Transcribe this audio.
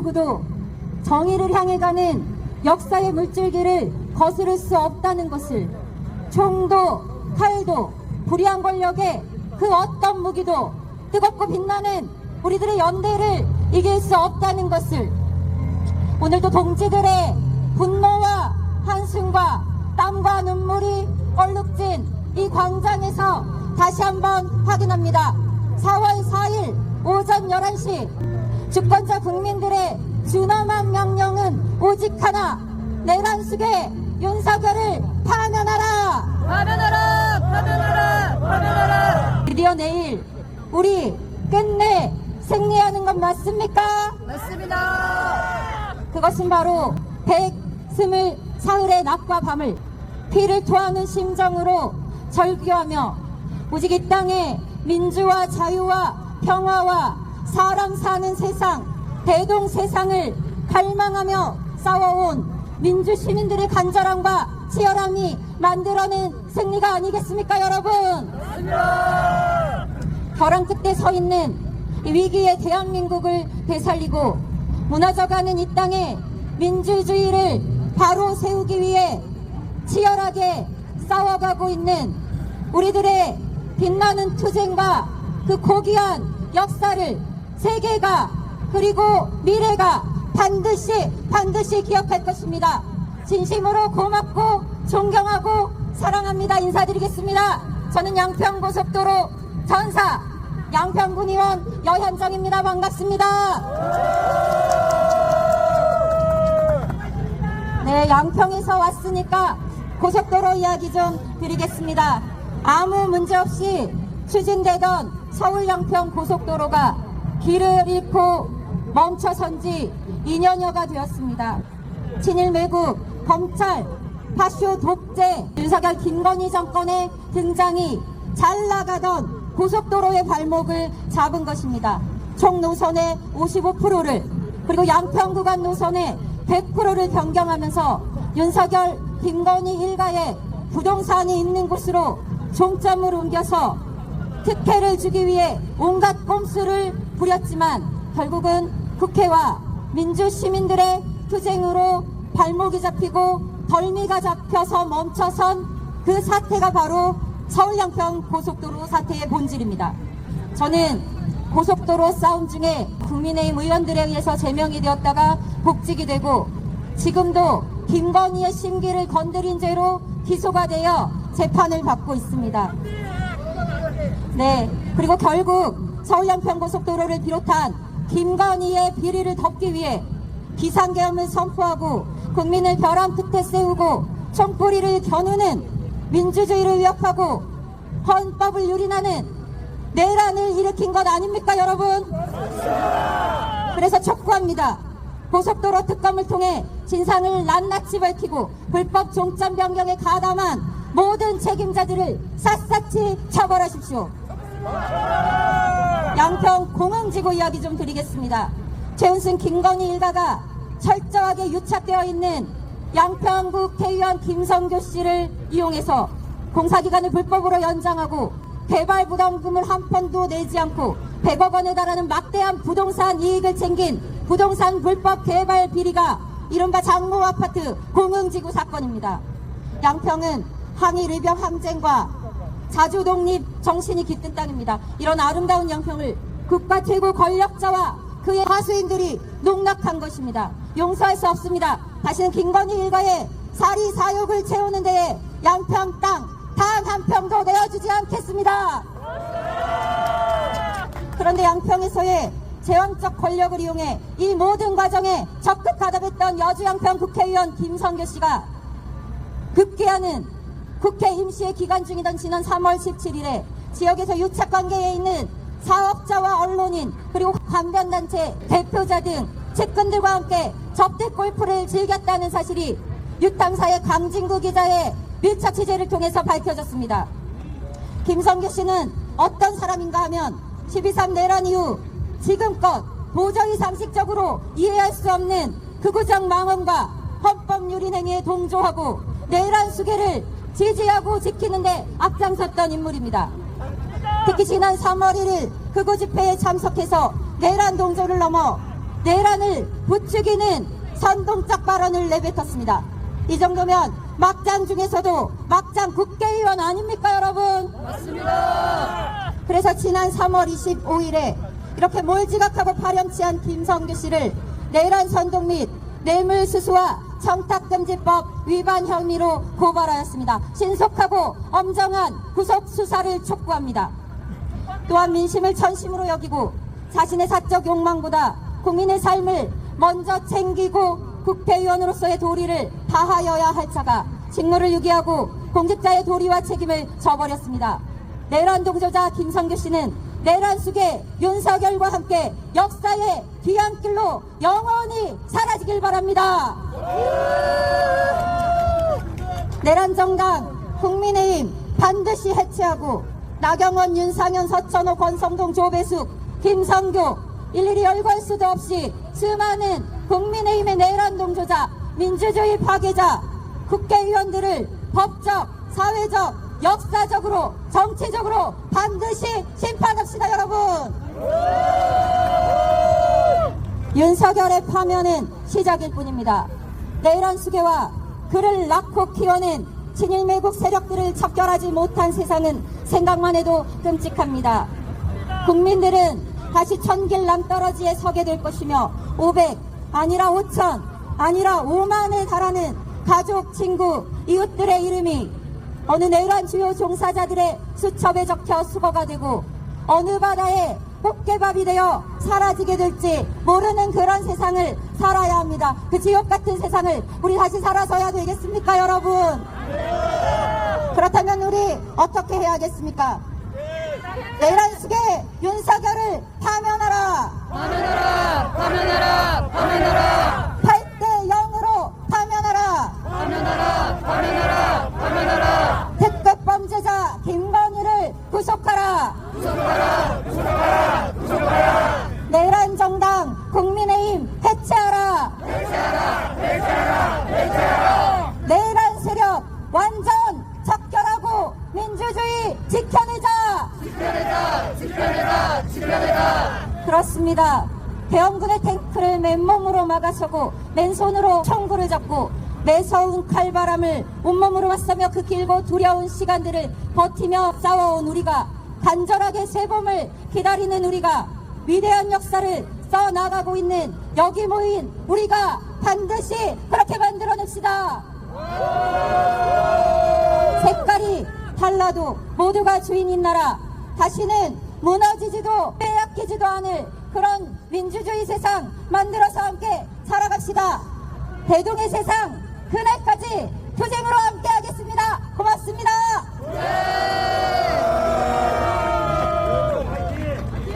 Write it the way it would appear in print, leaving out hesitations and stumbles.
누구도 정의를 향해 가는 역사의 물줄기를 거스를 수 없다는 것을, 총도 칼도 불의한 권력의 그 어떤 무기도 뜨겁고 빛나는 우리들의 연대를 이길 수 없다는 것을 오늘도 동지들의 분노와 한숨과 땀과 눈물이 얼룩진 이 광장에서 다시 한번 확인합니다. 4월 4일 오전 11시 주권자 국민들의 준엄한 명령은 오직 하나, 내란숙의 윤석열을 파면하라! 파면하라! 파면하라! 파면하라! 드디어 내일 우리 끝내 승리하는 건 맞습니까? 맞습니다. 그것은 바로 124일의 낮과 밤을 피를 토하는 심정으로 절규하며 오직 이 땅에 민주와 자유와 평화와 사람 사는 세상, 대동 세상을 갈망하며 싸워온 민주 시민들의 간절함과 치열함이 만들어낸 승리가 아니겠습니까, 여러분? 맞습니다. 벼랑 끝에 서 있는 이 위기의 대한민국을 되살리고 무너져가는 이 땅에 민주주의를 바로 세우기 위해 치열하게 싸워가고 있는 우리들의 빛나는 투쟁과 그 고귀한 역사를 세계가 그리고 미래가 반드시 기억할 것입니다. 진심으로 고맙고 존경하고 사랑합니다. 인사드리겠습니다. 저는 양평고속도로 전사 양평군의원 여현정입니다. 반갑습니다. 네, 양평에서 왔으니까 고속도로 이야기 좀 드리겠습니다. 아무 문제 없이 추진되던 서울 양평 고속도로가 길을 잃고 멈춰선 지 2년여가 되었습니다. 친일 매국, 검찰, 파쇼 독재, 윤석열 김건희 정권의 등장이 잘 나가던 고속도로의 발목을 잡은 것입니다. 총 노선의 55%를 그리고 양평 구간 노선의 100%를 변경하면서 윤석열 김건희 일가의 부동산이 있는 곳으로 종점을 옮겨서 특혜를 주기 위해 온갖 꼼수를 부렸지만 결국은 국회와 민주시민들의 투쟁으로 발목이 잡히고 덜미가 잡혀서 멈춰선 그 사태가 바로 서울 양평 고속도로 사태의 본질입니다. 저는 고속도로 싸움 중에 국민의힘 의원들에 의해서 제명이 되었다가 복직이 되고 지금도 김건희의 심기를 건드린 죄로 기소가 되어 재판을 받고 있습니다. 네, 그리고 결국 서울 양평 고속도로를 비롯한 김건희의 비리를 덮기 위해 비상계엄을 선포하고 국민을 벼랑 끝에 세우고 총뿌리를 겨누는 민주주의를 위협하고 헌법을 유린하는 내란을 일으킨 것 아닙니까, 여러분? 그래서 촉구합니다. 고속도로 특검을 통해 진상을 낱낱이 밝히고 불법 종점 변경에 가담한 모든 책임자들을 샅샅이 처벌하십시오. 양평 공흥지구 이야기 좀 드리겠습니다. 최은순 김건희 일가가 철저하게 유착되어 있는 양평 국회의원 김성교 씨를 이용해서 공사기간을 불법으로 연장하고 개발 부담금을 한 푼도 내지 않고 100억 원에 달하는 막대한 부동산 이익을 챙긴 부동산 불법 개발 비리가 이른바 장모 아파트 공흥지구 사건입니다. 양평은 항일 의병 항쟁과 자주 독립 정신이 깃든 땅입니다. 이런 아름다운 양평을 국가 최고 권력자와 그의 하수인들이 농락한 것입니다. 용서할 수 없습니다. 다시는 김건희 일가의 사리 사욕을 채우는 데에 양평 땅 단 한 평도 내어주지 않겠습니다. 그런데 양평에서의 제왕적 권력을 이용해 이 모든 과정에 적극 가담했던 여주 양평 국회의원 김성교 씨가 급기야는 국회 임시회 기간 중이던 지난 3월 17일에 지역에서 유착관계에 있는 사업자와 언론인 그리고 관변단체 대표자 등 측근들과 함께 접대 골프를 즐겼다는 사실이 유탐사의 강진구 기자의 밀착 취재를 통해서 밝혀졌습니다. 김성교 씨는 어떤 사람인가 하면 12.3 내란 이후 지금껏 도저히 상식적으로 이해할 수 없는 극우적 망언과 헌법 유린 행위에 동조하고 내란 수계를 지지하고 지키는데 앞장섰던 인물입니다. 특히 지난 3월 1일 극우 집회에 참석해서 내란 동조를 넘어 내란을 부추기는 선동적 발언을 내뱉었습니다. 이 정도면 막장 중에서도 막장 국회의원 아닙니까, 여러분? 맞습니다. 그래서 지난 3월 25일에 이렇게 몰지각하고 파렴치한 김성규 씨를 내란 선동 및 뇌물수수와 청탁금지법 위반 혐의로 고발하였습니다. 신속하고 엄정한 구속 수사를 촉구합니다. 또한 민심을 전심으로 여기고 자신의 사적 욕망보다 국민의 삶을 먼저 챙기고 국회의원으로서의 도리를 다하여야 할 자가 직무를 유기하고 공직자의 도리와 책임을 져버렸습니다. 내란 동조자 김성규 씨는 내란 속의 윤석열과 함께 역사의 뒤안길로 영원히 사라지길 바랍니다. 내란 정당 국민의힘 반드시 해체하고 나경원, 윤상현, 서천호, 권성동, 조배숙, 김성규 일일이 열거할 수도 없이 수많은 국민의힘의 내란 동조자, 민주주의 파괴자, 국회의원들을 법적, 사회적, 역사적으로, 정치적으로 반드시 심판합시다, 여러분. 윤석열의 파면은 시작일 뿐입니다. 내란 수괴와 그를 낳고 키워낸 친일 매국 세력들을 척결하지 못한 세상은 생각만 해도 끔찍합니다. 국민들은 다시 천길 남떨어지에 서게 될 것이며 500 아니라 5천 아니라 5만에 달하는 가족, 친구, 이웃들의 이름이 어느 내란 주요 종사자들의 수첩에 적혀 수거가 되고 어느 바다에 꽃게밥이 되어 사라지게 될지 모르는 그런 세상을 살아야 합니다. 그 지옥 같은 세상을 우리 다시 살아서야 되겠습니까, 여러분? 그렇다면 우리 어떻게 해야겠습니까? 내란 속의 윤석열을 파면하라! 파면하라! 파면하라! 파면하라! 8대 0으로 파면하라! 파면하라! 파면하라! 파면하라! 특급 범죄자 김건희를 구속하라! 구속하라! 구속하라! 구속하라! 내란 정당 국민의힘 해체하라! 해체하라! 해체하라! 해체하라! 내란 세력 완전 척결하고 민주주의 지켜내자! 지켜내자! 지켜내자! 지켜내자! 그렇습니다. 대원군의 탱크를 맨몸으로 막아서고 맨손으로 총구를 잡고 매서운 칼바람을 온몸으로 맞서며 그 길고 두려운 시간들을 버티며 싸워온 우리가 간절하게 새봄을 기다리는 우리가 위대한 역사를 써나가고 있는 여기 모인 우리가 반드시 그렇게 만들어냅시다. 색깔이 달라도 모두가 주인인 나라, 다시는 무너지지도 빼앗기지도 않을 그런 민주주의 세상 만들어서 함께 살아갑시다. 대동의 세상 그날까지 투쟁으로 함께 하겠습니다.